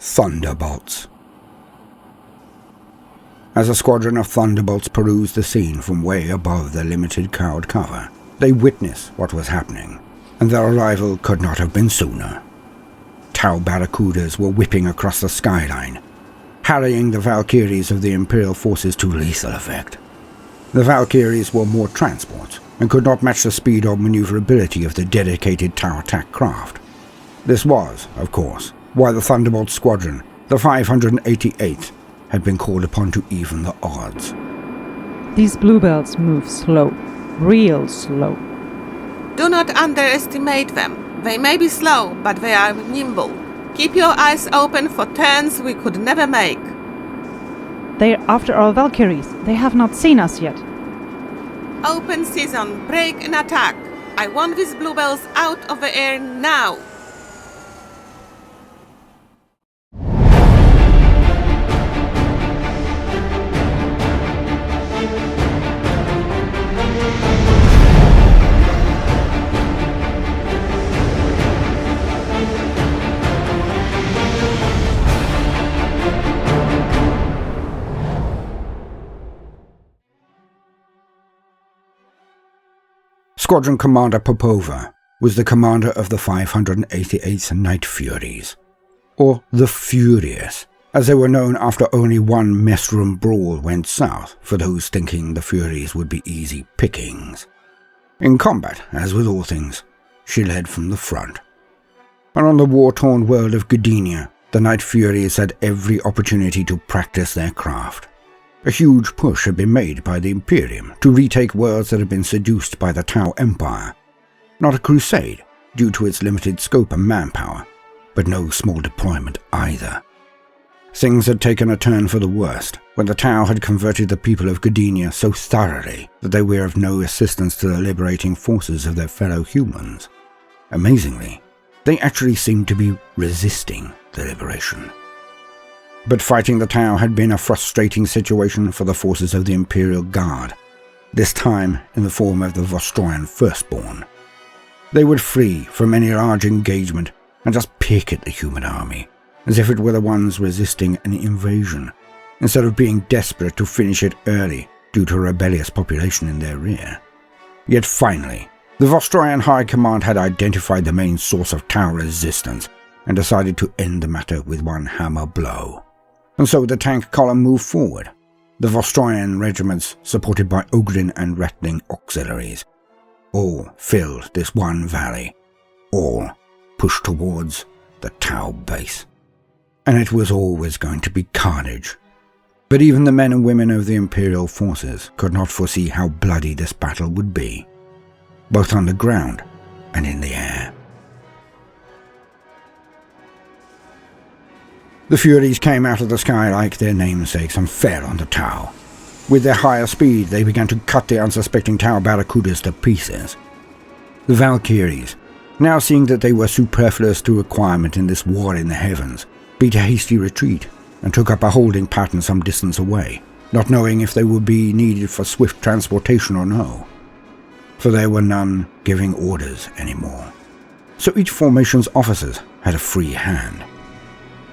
Thunderbolts. As a squadron of Thunderbolts perused the scene from way above their limited cloud cover, they witnessed what was happening, and their arrival could not have been sooner. Tau barracudas were whipping across the skyline, harrying the Valkyries of the Imperial forces to lethal effect. The Valkyries were more transports, and could not match the speed or maneuverability of the dedicated Tau attack craft. This was, of course, why the Thunderbolt squadron, the 588th, had been called upon to even the odds. These bluebells move slow, real slow. Do not underestimate them. They may be slow, but they are nimble. Keep your eyes open for turns we could never make. They're after our Valkyries. They have not seen us yet. Open season, break and attack. I want these bluebells out of the air now. Squadron Commander Popova was the commander of the 588th Night Furies, or the Furious, as they were known after only one messroom brawl went south for those thinking the Furies would be easy pickings. In combat, as with all things, she led from the front. And on the war-torn world of Godinia, the Night Furies had every opportunity to practice their craft. A huge push had been made by the Imperium to retake worlds that had been seduced by the Tau Empire. Not a crusade, due to its limited scope and manpower, but no small deployment either. Things had taken a turn for the worst when the Tau had converted the people of Godinia so thoroughly that they were of no assistance to the liberating forces of their fellow humans. Amazingly, they actually seemed to be resisting the liberation. But fighting the Tau had been a frustrating situation for the forces of the Imperial Guard, this time in the form of the Vostroyan Firstborn. They would flee from any large engagement and just pick at the human army, as if it were the ones resisting an invasion, instead of being desperate to finish it early due to a rebellious population in their rear. Yet finally, the Vostroyan High Command had identified the main source of Tau resistance and decided to end the matter with one hammer blow. And so the tank column moved forward, the Vostroyan regiments supported by Ogryn and Rattling auxiliaries. All filled this one valley, all pushed towards the Tau base. And it was always going to be carnage. But even the men and women of the Imperial forces could not foresee how bloody this battle would be, both on the ground and in the air. The Furies came out of the sky like their namesakes and fell on the Tau. With their higher speed, they began to cut the unsuspecting Tau barracudas to pieces. The Valkyries, now seeing that they were superfluous to requirement in this war in the heavens, beat a hasty retreat and took up a holding pattern some distance away, not knowing if they would be needed for swift transportation or no. For there were none giving orders anymore. So each formation's officers had a free hand.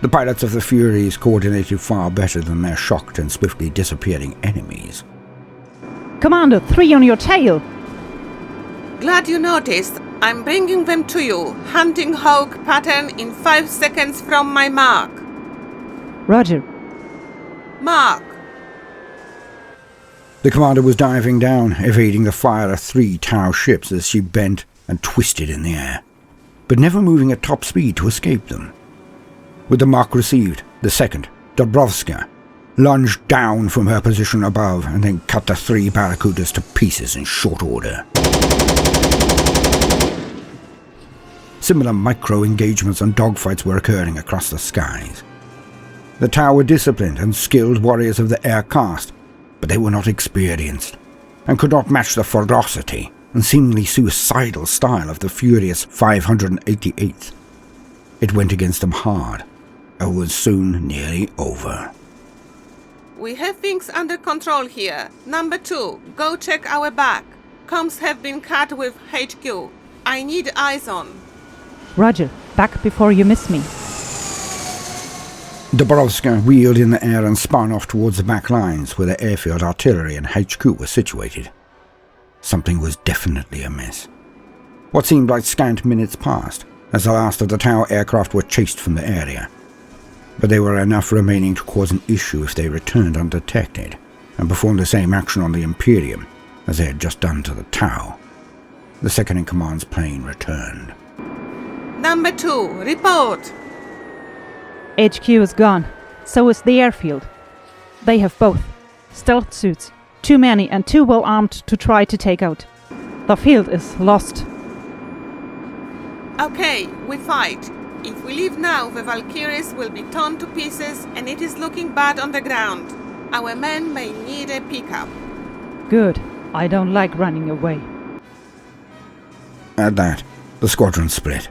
The pilots of the Furies coordinated far better than their shocked and swiftly disappearing enemies. Commander, 3 on your tail! Glad you noticed. I'm bringing them to you. Hunting hawk pattern in 5 seconds from my mark. Roger. Mark. The commander was diving down, evading the fire of 3 Tau ships as she bent and twisted in the air, but never moving at top speed to escape them. With the mark received, the second, Dobrovska, lunged down from her position above and then cut the 3 barracudas to pieces in short order. Similar micro-engagements and dogfights were occurring across the skies. The Tau were disciplined and skilled warriors of the air caste, but they were not experienced, and could not match the ferocity and seemingly suicidal style of the furious 588th. It went against them hard, and was soon nearly over. We have things under control here. Number 2, go check our back. Comms have been cut with HQ. I need eyes on. Roger, back before you miss me. Dubrovska wheeled in the air and spun off towards the back lines where the airfield artillery and HQ were situated. Something was definitely amiss. What seemed like scant minutes passed as the last of the Tau aircraft were chased from the area. But there were enough remaining to cause an issue if they returned undetected and performed the same action on the Imperium as they had just done to the Tau. The second-in-command's plane returned. Number 2, report! HQ is gone. So is the airfield. They have both. Stealth suits. Too many and too well armed to try to take out. The field is lost. Okay, we fight. If we leave now, the Valkyries will be torn to pieces and it is looking bad on the ground. Our men may need a pickup. Good. I don't like running away. At that, the squadron split.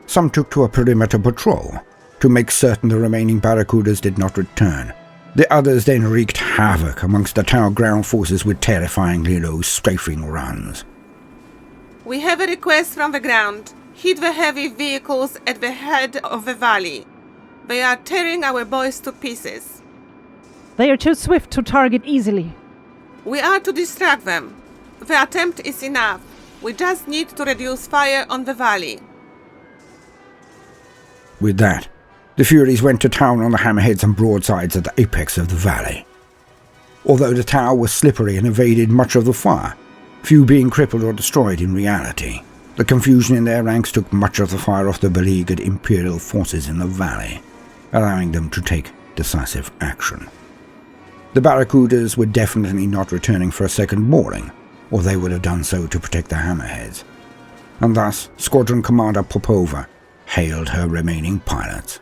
Some took to a perimeter patrol to make certain the remaining Barracudas did not return. The others then wreaked havoc amongst the Tau ground forces with terrifyingly low strafing runs. We have a request from the ground. Hit the heavy vehicles at the head of the valley. They are tearing our boys to pieces. They are too swift to target easily. We are to distract them. The attempt is enough. We just need to reduce fire on the valley. With that, the Furies went to town on the hammerheads and broadsides at the apex of the valley. Although the Tau was slippery and evaded much of the fire, few being crippled or destroyed in reality, the confusion in their ranks took much of the fire off the beleaguered Imperial forces in the valley, allowing them to take decisive action. The Barracudas were definitely not returning for a second mooring, or they would have done so to protect the hammerheads. And thus, Squadron Commander Popova hailed her remaining pilots.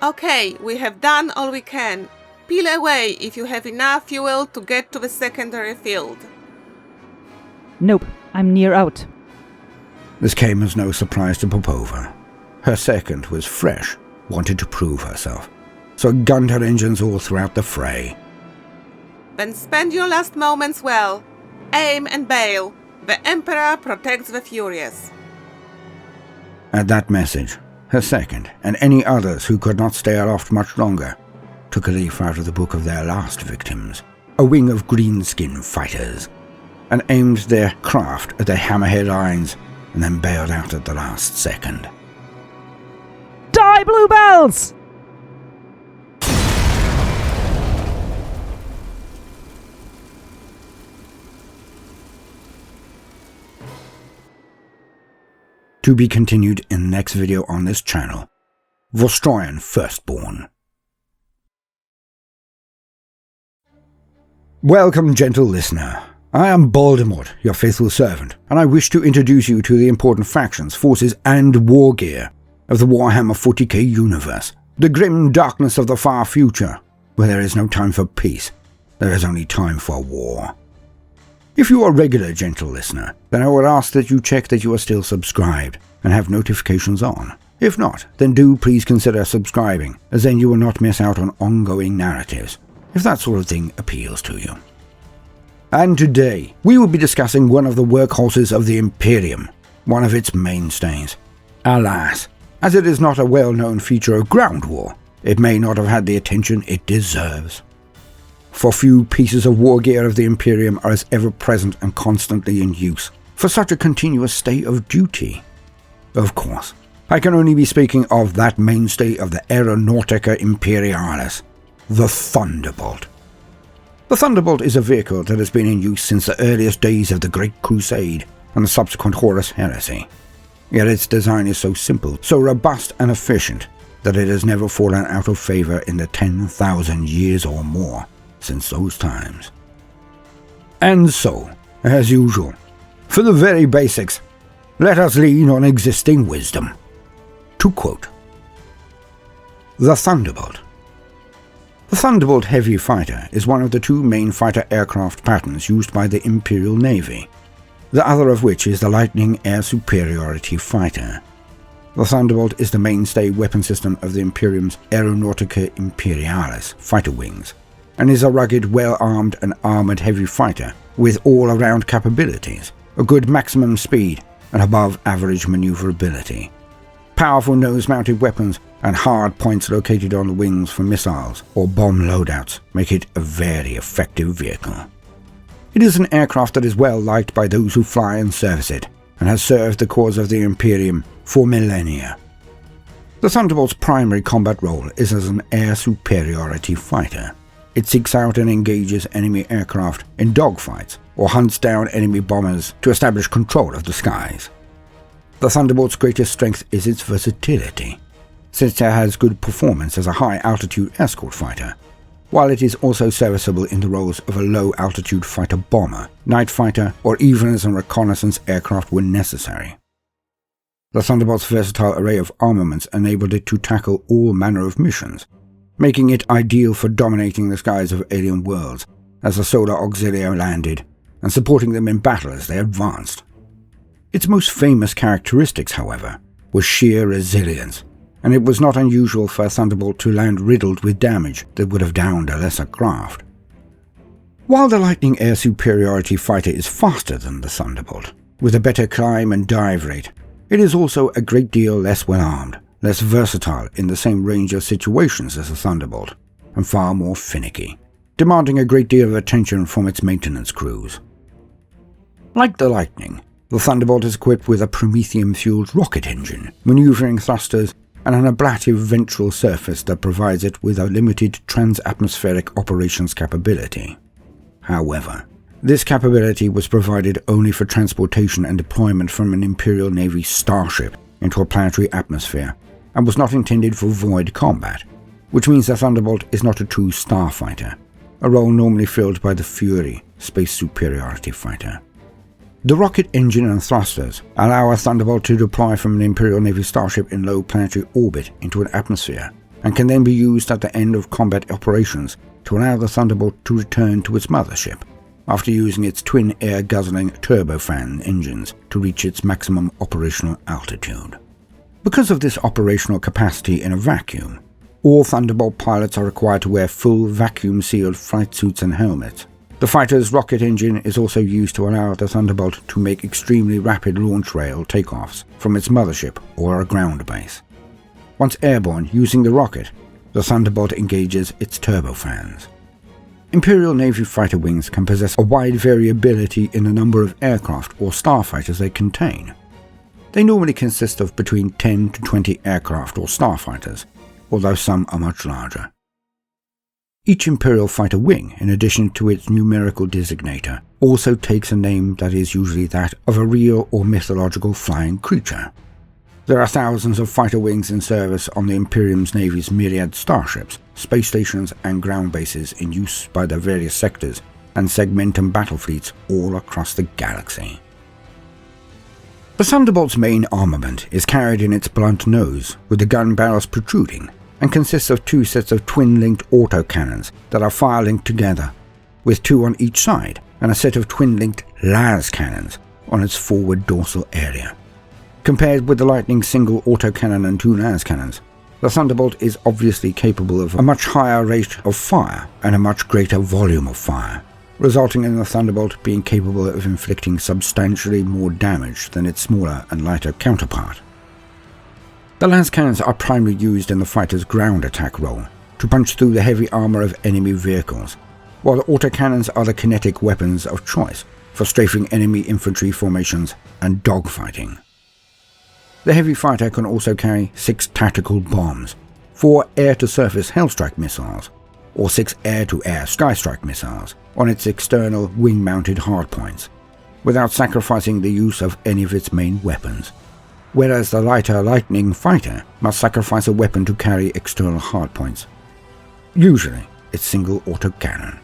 Okay, we have done all we can. Peel away if you have enough fuel to get to the secondary field. Nope, I'm near out. This came as no surprise to Popova. Her second was fresh, wanted to prove herself, so gunned her engines all throughout the fray. Then spend your last moments well. Aim and bail. The Emperor protects the furious. At that message, her second, and any others who could not stay aloft much longer, took a leaf out of the book of their last victims, a wing of greenskin fighters, and aimed their craft at the hammerhead lines, and then bailed out at the last second. Die, Bluebells! To be continued in the next video on this channel, Vostroyan Firstborn. Welcome, gentle listener. I am Baldermort, your faithful servant, and I wish to introduce you to the important factions, forces, and war gear of the Warhammer 40k universe, the grim darkness of the far future, where there is no time for peace, there is only time for war. If you are a regular gentle listener, then I would ask that you check that you are still subscribed and have notifications on. If not, then do please consider subscribing, as then you will not miss out on ongoing narratives, if that sort of thing appeals to you. And today, we will be discussing one of the workhorses of the Imperium, one of its mainstays. Alas, as it is not a well-known feature of ground war, it may not have had the attention it deserves. For few pieces of war gear of the Imperium are as ever-present and constantly in use, for such a continuous state of duty. Of course, I can only be speaking of that mainstay of the Aeronautica Imperialis, the Thunderbolt. The Thunderbolt is a vehicle that has been in use since the earliest days of the Great Crusade and the subsequent Horus Heresy. Yet its design is so simple, so robust and efficient, that it has never fallen out of favor in the 10,000 years or more since those times. And so, as usual, for the very basics, let us lean on existing wisdom. To quote, the Thunderbolt. The Thunderbolt heavy fighter is one of the two main fighter aircraft patterns used by the Imperial Navy, the other of which is the Lightning Air Superiority Fighter. The Thunderbolt is the mainstay weapon system of the Imperium's Aeronautica Imperialis fighter wings, and is a rugged, well-armed and armoured heavy fighter with all-around capabilities, a good maximum speed, and above-average manoeuvrability. Powerful nose-mounted weapons and hard points located on the wings for missiles or bomb loadouts make it a very effective vehicle. It is an aircraft that is well liked by those who fly and service it, and has served the cause of the Imperium for millennia. The Thunderbolt's primary combat role is as an air superiority fighter. It seeks out and engages enemy aircraft in dogfights or hunts down enemy bombers to establish control of the skies. The Thunderbolt's greatest strength is its versatility, since it has good performance as a high-altitude escort fighter, while it is also serviceable in the roles of a low-altitude fighter-bomber, night fighter, or even as a reconnaissance aircraft when necessary. The Thunderbolt's versatile array of armaments enabled it to tackle all manner of missions, making it ideal for dominating the skies of alien worlds as the Solar Auxiliary landed, and supporting them in battle as they advanced. Its most famous characteristics, however, was sheer resilience, and it was not unusual for a Thunderbolt to land riddled with damage that would have downed a lesser craft. While the Lightning Air Superiority Fighter is faster than the Thunderbolt, with a better climb and dive rate, it is also a great deal less well-armed, less versatile in the same range of situations as the Thunderbolt, and far more finicky, demanding a great deal of attention from its maintenance crews. Like the Lightning, the Thunderbolt is equipped with a promethium-fueled rocket engine, maneuvering thrusters, and an ablative ventral surface that provides it with a limited trans-atmospheric operations capability. However, this capability was provided only for transportation and deployment from an Imperial Navy starship into a planetary atmosphere, and was not intended for void combat, which means the Thunderbolt is not a true starfighter, a role normally filled by the Fury space superiority fighter. The rocket engine and thrusters allow a Thunderbolt to deploy from an Imperial Navy starship in low planetary orbit into an atmosphere, and can then be used at the end of combat operations to allow the Thunderbolt to return to its mothership, after using its twin air-guzzling turbofan engines to reach its maximum operational altitude. Because of this operational capacity in a vacuum, all Thunderbolt pilots are required to wear full vacuum-sealed flight suits and helmets. The fighter's rocket engine is also used to allow the Thunderbolt to make extremely rapid launch rail takeoffs from its mothership or a ground base. Once airborne using the rocket, the Thunderbolt engages its turbofans. Imperial Navy fighter wings can possess a wide variability in the number of aircraft or starfighters they contain. They normally consist of between 10 to 20 aircraft or starfighters, although some are much larger. Each Imperial fighter wing, in addition to its numerical designator, also takes a name that is usually that of a real or mythological flying creature. There are thousands of fighter wings in service on the Imperium Navy's myriad starships, space stations and ground bases in use by the various sectors and segmentum battle fleets all across the galaxy. The Thunderbolt's main armament is carried in its blunt nose, with the gun barrels protruding, and consists of two sets of twin-linked autocannons that are fire-linked together, with two on each side, and a set of twin-linked las cannons on its forward dorsal area. Compared with the Lightning's single autocannon and two las cannons, the Thunderbolt is obviously capable of a much higher rate of fire and a much greater volume of fire, resulting in the Thunderbolt being capable of inflicting substantially more damage than its smaller and lighter counterpart. The las cannons are primarily used in the fighter's ground attack role, to punch through the heavy armor of enemy vehicles, while the autocannons are the kinetic weapons of choice for strafing enemy infantry formations and dogfighting. The heavy fighter can also carry 6 tactical bombs, 4 air-to-surface Hellstrike missiles, or 6 air-to-air Skystrike missiles on its external wing-mounted hardpoints, without sacrificing the use of any of its main weapons, whereas the lighter Lightning fighter must sacrifice a weapon to carry external hardpoints, usually its single autocannon.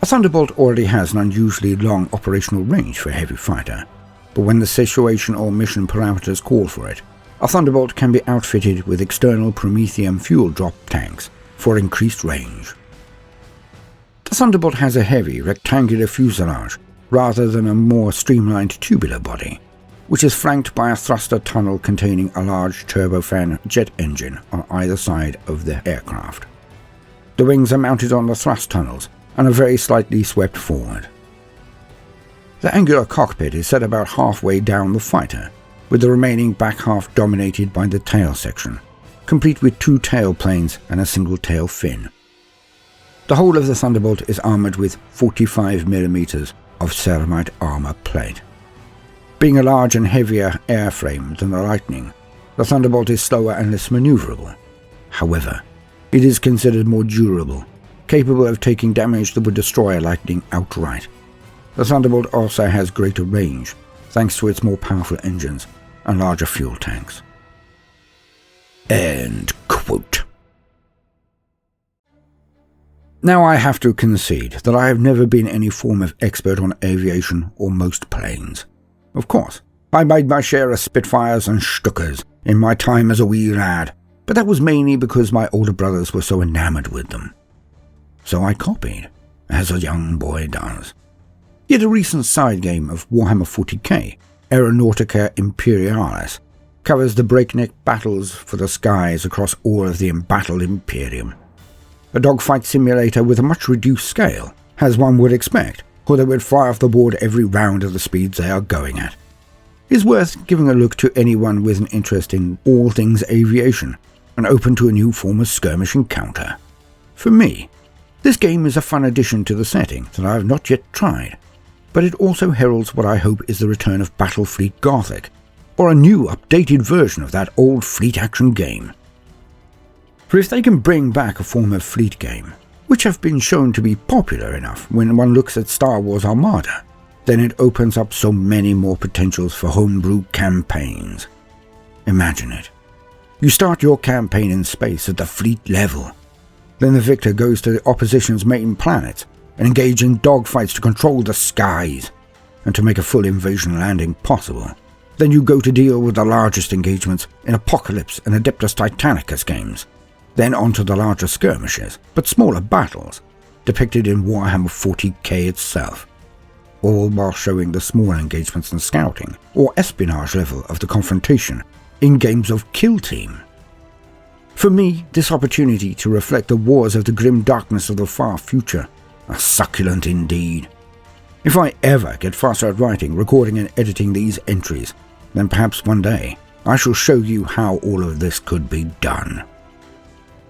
A Thunderbolt already has an unusually long operational range for a heavy fighter, but when the situation or mission parameters call for it, a Thunderbolt can be outfitted with external promethium fuel drop tanks for increased range. The Thunderbolt has a heavy, rectangular fuselage rather than a more streamlined tubular body, which is flanked by a thruster tunnel containing a large turbofan jet engine on either side of the aircraft. The wings are mounted on the thrust tunnels and are very slightly swept forward. The angular cockpit is set about halfway down the fighter, with the remaining back half dominated by the tail section, complete with 2 tail planes and a single tail fin. The whole of the Thunderbolt is armoured with 45mm of ceramite armour plate. Being a large and heavier airframe than the Lightning, the Thunderbolt is slower and less manoeuvrable. However, it is considered more durable, capable of taking damage that would destroy a Lightning outright. The Thunderbolt also has greater range, thanks to its more powerful engines and larger fuel tanks. End quote. Now I have to concede that I have never been any form of expert on aviation or most planes. Of course, I made my share of Spitfires and Stuckers in my time as a wee lad, but that was mainly because my older brothers were so enamoured with them. So I copied, as a young boy does. Yet a recent side game of Warhammer 40k, Aeronautica Imperialis, covers the breakneck battles for the skies across all of the embattled Imperium. A dogfight simulator with a much reduced scale, as one would expect, or they would fly off the board every round at the speeds they are going at. It is worth giving a look to anyone with an interest in all things aviation, and open to a new form of skirmish encounter. For me, this game is a fun addition to the setting that I have not yet tried, but it also heralds what I hope is the return of Battlefleet Gothic, or a new updated version of that old fleet action game. For if they can bring back a form of fleet game, which have been shown to be popular enough when one looks at Star Wars Armada, then it opens up so many more potentials for homebrew campaigns. Imagine it. You start your campaign in space at the fleet level. Then the victor goes to the opposition's main planets and engage in dogfights to control the skies and to make a full invasion landing possible. Then you go to deal with the largest engagements in Apocalypse and Adeptus Titanicus games. Then on to the larger skirmishes, but smaller battles, depicted in Warhammer 40k itself, all while showing the small engagements and scouting, or espionage level of the confrontation, in games of Kill Team. For me, this opportunity to reflect the wars of the grim darkness of the far future are succulent indeed. If I ever get faster at writing, recording and editing these entries, then perhaps one day I shall show you how all of this could be done.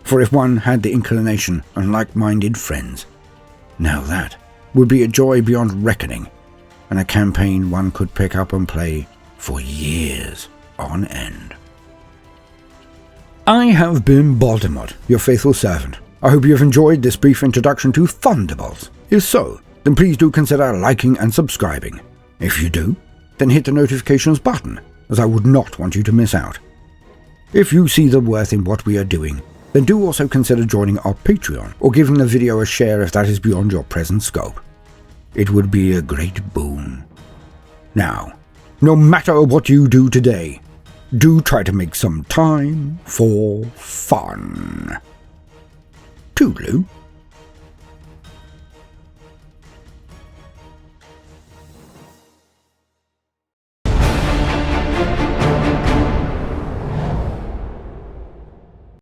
For if one had the inclination and like-minded friends, now that would be a joy beyond reckoning, and a campaign one could pick up and play for years on end. I have been Baldermort, your faithful servant. I hope you have enjoyed this brief introduction to Thunderbolts. If so, then please do consider liking and subscribing. If you do, then hit the notifications button, as I would not want you to miss out. If you see the worth in what we are doing, then do also consider joining our Patreon or giving the video a share if that is beyond your present scope. It would be a great boon. Now, no matter what you do today, do try to make some time for fun. Toodaloo.